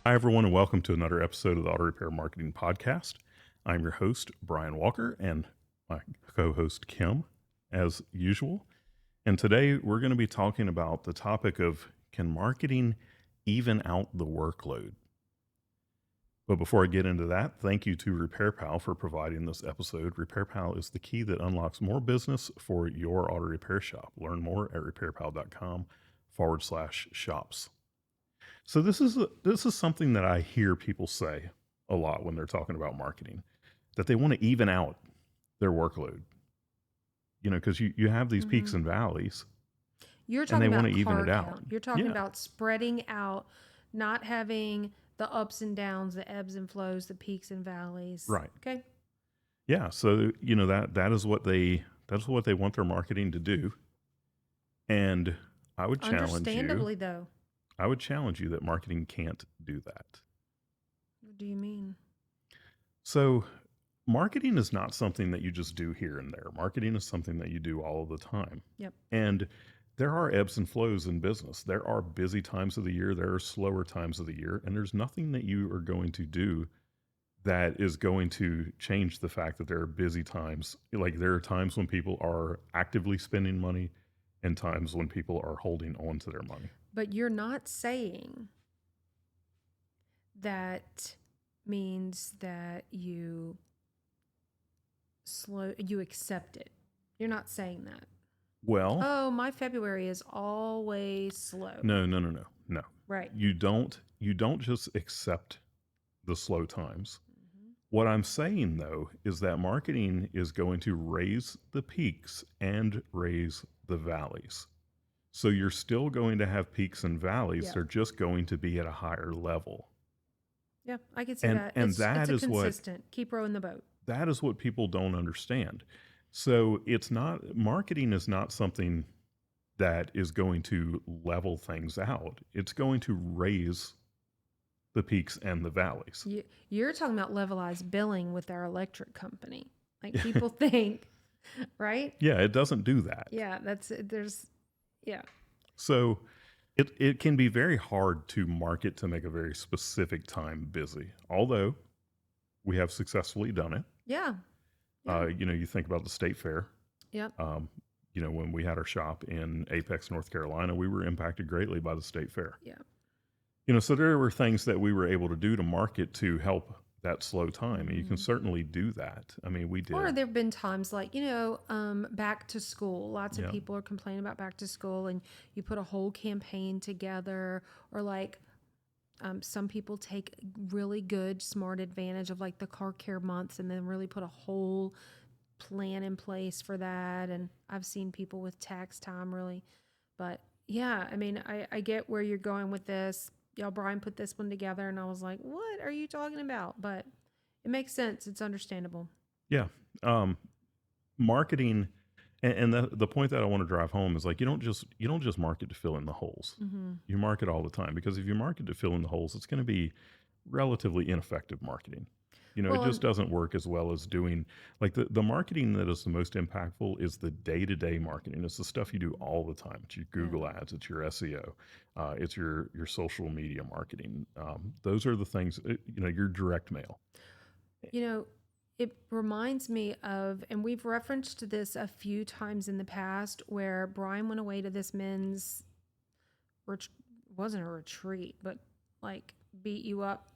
Hi, everyone, and welcome to another episode of the Auto Repair Marketing Podcast. I'm your host, Brian Walker, and my co host, Kim, as usual. And today we're going to be talking about the topic of can marketing even out the workload? But before I get into that, thank you to RepairPal for providing this episode. RepairPal is the key that unlocks more business for your auto repair shop. Learn more at repairpal.com/shops. So this is something that I hear people say a lot when they're talking about marketing, that they want to even out their workload. Because you have these peaks hmm and valleys, You're and talking they want to about even car it out. count. You're talking Yeah, about spreading out, not having the ups and downs, the ebbs and flows, the peaks and valleys. right. Okay. Yeah, so that is what they want their marketing to do, and I would challenge you. Understandably, though. I would challenge you that marketing can't do that. What do you mean? So marketing is not something that you just do here and there. Marketing is something that you do all of the time. Yep. And there are ebbs and flows in business. There are busy times of the year, there are slower times of the year, and there's nothing that you are going to do that is going to change the fact that there are busy times. Like there are times when people are actively spending money and times when people are holding on to their money. But you're not saying that means that you accept it. You're not saying that. Well, Oh, my February is always slow. no, no, no, no, no. Right. You don't just accept the slow times. hmm What I'm saying though is that marketing is going to raise the peaks and raise the valleys. So you're still going to have peaks and valleys. Yeah. They're just going to be at a higher level. Yeah, I can see And that. and It's that a is what consistent. Keep rowing the boat. that is what people don't understand. So it's not marketing is not something that is going to level things out. It's going to raise the peaks and the valleys. You're talking about levelized billing with our electric company. Like people think, right? Yeah, it doesn't do that. Yeah, yeah. So it can be very hard to market to make a very specific time busy, although we have successfully done it. Yeah. Yeah. You think about the state fair. Yep. Um, when we had our shop in Apex, North Carolina, we were impacted greatly by the state fair. Yeah. So there were things that we were able to do to market to help that slow time. And you can hmm certainly do that. I mean, we Or did. there have been times like, back to school. Lots of Yeah. people are complaining about back to school, and you put a whole campaign together, or like some people take really good, smart advantage of like the car care months and then really put a whole plan in place for that. And I've seen people with tax time really. But yeah, I mean, I get where you're going with this. Y'all, Brian put this one together, and I was like, what are you talking about? But it makes sense. It's understandable. Yeah. Um, Marketing and the point that I want to drive home is like you don't just market to fill in the holes. Mm-hmm. You market all the time because if you market to fill in the holes, it's going to be relatively ineffective marketing. It Well, just doesn't work as well as doing like the marketing that is the most impactful is the day-to-day marketing. It's the stuff you do all the time. It's your yeah. Google ads, it's your SEO, it's your social media marketing. Those are the things, your direct mail. You know, it reminds me of, and we've referenced this a few times in the past, where Brian went away to this men's, ret- wasn't a retreat, but like beat you up,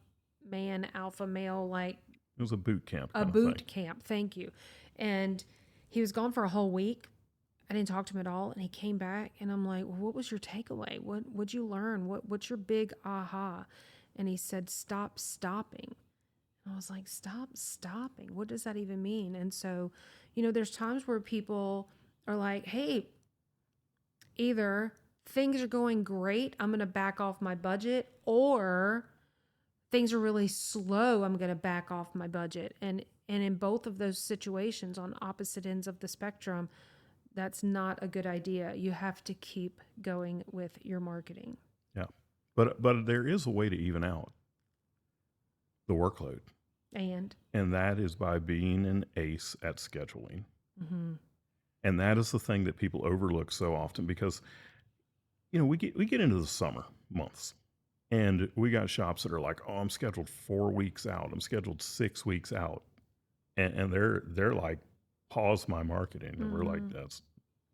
man, alpha male, like It was a boot camp a kind of thing. boot camp. Thank you. And he was gone for a whole week. I didn't talk to him at all, and he came back, and I'm like, well, "What was your takeaway? What'd you learn? What's your big aha?" And he said, "Stop stopping." I was like, stop stopping. What does that even mean? And so, there's times where people are like, hey, either things are going great, I'm going to back off my budget, or things are really slow, I'm going to back off my budget. And in both of those situations on opposite ends of the spectrum, that's not a good idea. You have to keep going with your marketing. Yeah. But there is a way to even out the workload. And And that is by being an ace at scheduling. mhm. And that is the thing that people overlook so often because we get into the summer months And we got shops that are like, oh, I'm scheduled 4 weeks out. I'm scheduled 6 weeks out. And they're like, pause my marketing. And we're like, that's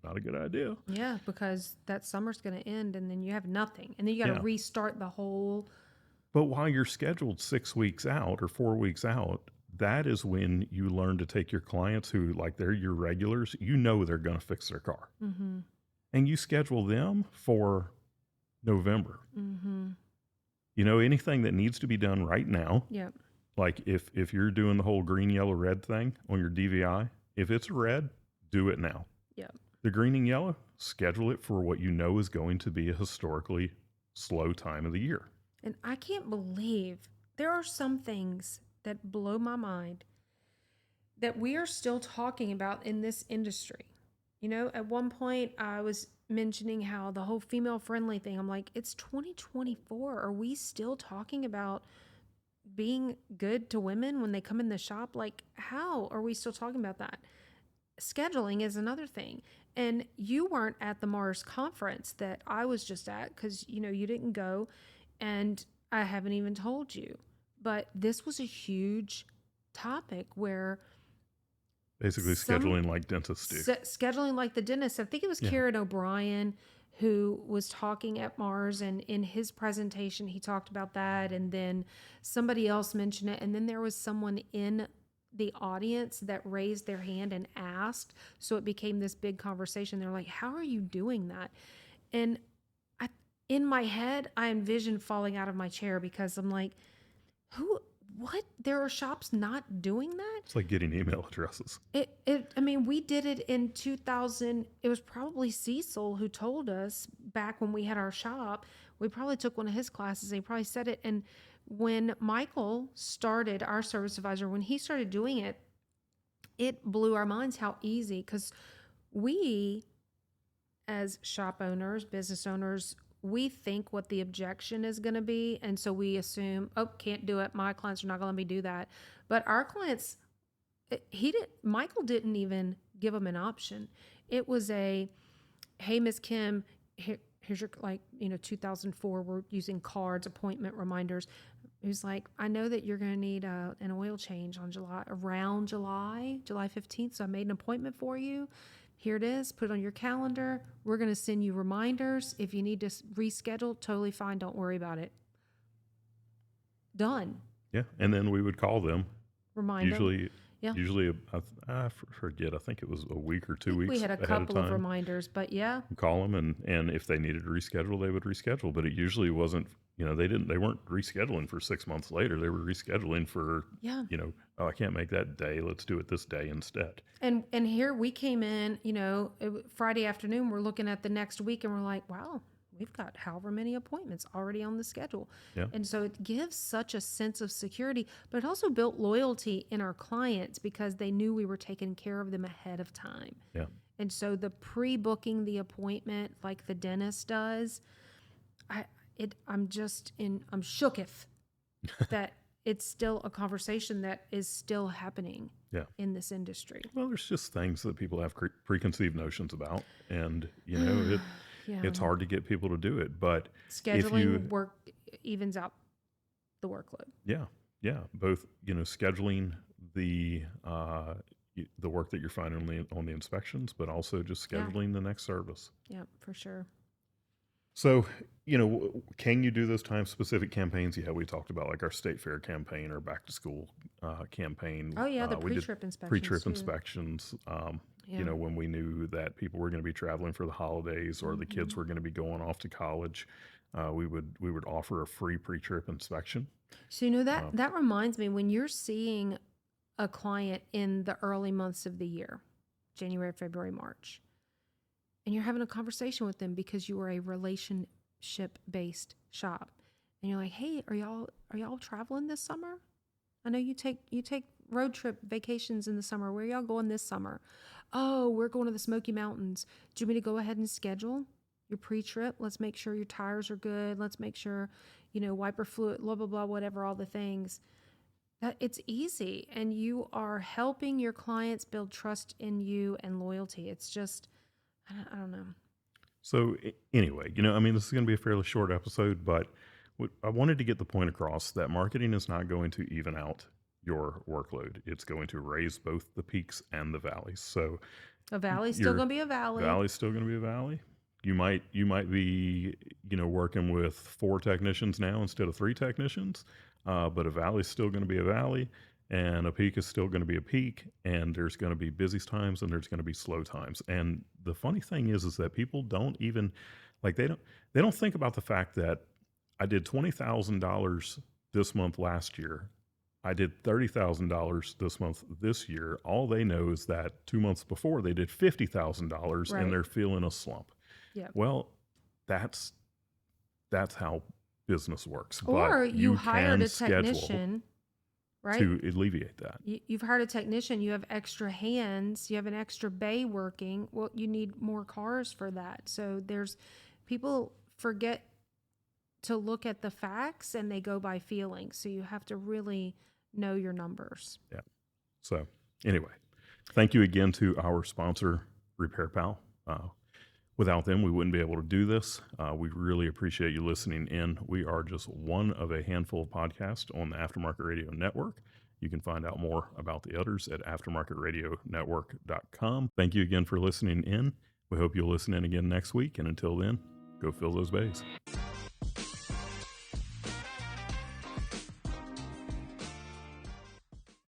not a good idea. Yeah, because that summer's going to end and then you have nothing. And then you got to Yeah. restart the whole. But while you're scheduled 6 weeks out or 4 weeks out, that is when you learn to take your clients who, like, they're your regulars, you know they're going to fix their car. Mm-hmm. And you schedule them for November. Mm-hmm. You know, anything that needs to be done right now, Yep. like if you're doing the whole green, yellow, red thing on your DVI, if it's red, do it now. Yep. The green and yellow, schedule it for what you know is going to be a historically slow time of the year. And I can't believe there are some things that blow my mind that we are still talking about in this industry. You know, at one point I was mentioning how the whole female friendly thing, I'm like, it's 2024. Are we still talking about being good to women when they come in the shop? Like, how are we still talking about that? Scheduling is another thing. And you weren't at the Mars conference that I was just at because, you know, you didn't go and I haven't even told you. But this was a huge topic where Basically scheduling like dentists do. scheduling like the dentist. I think it was Kieran O'Brien who was talking at Mars, and in his presentation he talked about that, and then somebody else mentioned it, and then there was someone in the audience that raised their hand and asked, so it became this big conversation. They're like, how are you doing that? And in my head I envisioned falling out of my chair because I'm like, what? There are shops not doing that? It's like getting email addresses. I mean, we did it in 2000. It was probably Cecil who told us back when we had our shop. We probably took one of his classes and he probably said it. And when Michael started, our service advisor, when he started doing it, it blew our minds how easy, because we, as shop owners, business owners, we think what the objection is going to be. And so we assume, oh, can't do it. My clients are not going to let me do that. But our clients, Michael didn't even give them an option. It was hey, Miss Kim, here's your, 2004, we're using cards, appointment reminders. He was like, I know that you're going to need an oil change around July 15th. So I made an appointment for you. Here it is. Put it on your calendar. We're going to send you reminders. If you need to reschedule, totally fine. Don't worry about it. Done. Yeah. And then we would call them. Remind them. Usually, I forget. I think it was a week or 2 weeks. We had a couple of reminders, but yeah. Call them, and if they needed to reschedule, they would reschedule. But it usually wasn't. They weren't rescheduling for 6 months later. They were rescheduling for. Oh, I can't make that day. Let's do it this day instead. And here we came in. Friday afternoon. We're looking at the next week, and we're like, wow. We've got however many appointments already on the schedule. Yeah. And so it gives such a sense of security, but it also built loyalty in our clients because they knew we were taking care of them ahead of time. Yeah. And so the pre-booking the appointment like the dentist does, I'm shooketh that it's still a conversation that is still happening in this industry. Well, there's just things that people have preconceived notions about, and it's hard to get people to do it. But scheduling work evens out the workload. Yeah. Both, scheduling the work that you're finding on the inspections, but also just scheduling the next service. Yeah, for sure. So, can you do those time-specific campaigns? Yeah, we talked about like our state fair campaign or back to school campaign. Oh yeah, the pre-trip inspections. Pre-trip inspections. When we knew that people were going to be traveling for the holidays or the kids were going to be going off to college, we would offer a free pre-trip inspection. So that reminds me, when you're seeing a client in the early months of the year, January, February, March, and you're having a conversation with them because you are a relationship-based shop, and you're like, hey, are y'all traveling this summer? I know you take road trip vacations in the summer. Where are y'all going this summer? Oh, we're going to the Smoky Mountains. Do you want me to go ahead and schedule your pre-trip? Let's make sure your tires are good. Let's make sure, wiper fluid, blah, blah, blah, whatever, all the things. That it's easy, and you are helping your clients build trust in you and loyalty. It's just, I don't know. So anyway, this is going to be a fairly short episode, but I wanted to get the point across that marketing is not going to even out your workload. It's going to raise both the peaks and the valleys. So A valley's still your going to be a valley. valley's still going to be a valley. You might be working with 4 technicians now instead of 3 technicians, but a valley's still going to be a valley, and a peak is still going to be a peak, and there's going to be busy times and there's going to be slow times. And the funny thing is that people don't even they don't think about the fact that I did $20,000 this month last year. I did $30,000 this month this year. All they know is that 2 months before they did $50,000 Right. and they're feeling a slump. Yep. Well, that's how business works. Or But you you hired can a schedule technician, right? to alleviate that. You've hired a technician, you have extra hands, you have an extra bay working. Well, you need more cars for that. So people forget to look at the facts and they go by feelings. So you have to really know your numbers. Yeah. So anyway, thank you again to our sponsor, Repair Pal. Without them, we wouldn't be able to do this. We really appreciate you listening in. We are just one of a handful of podcasts on the Aftermarket Radio Network. You can find out more about the others at aftermarketradionetwork.com. Thank you again for listening in. We hope you'll listen in again next week. And until then, go fill those bays.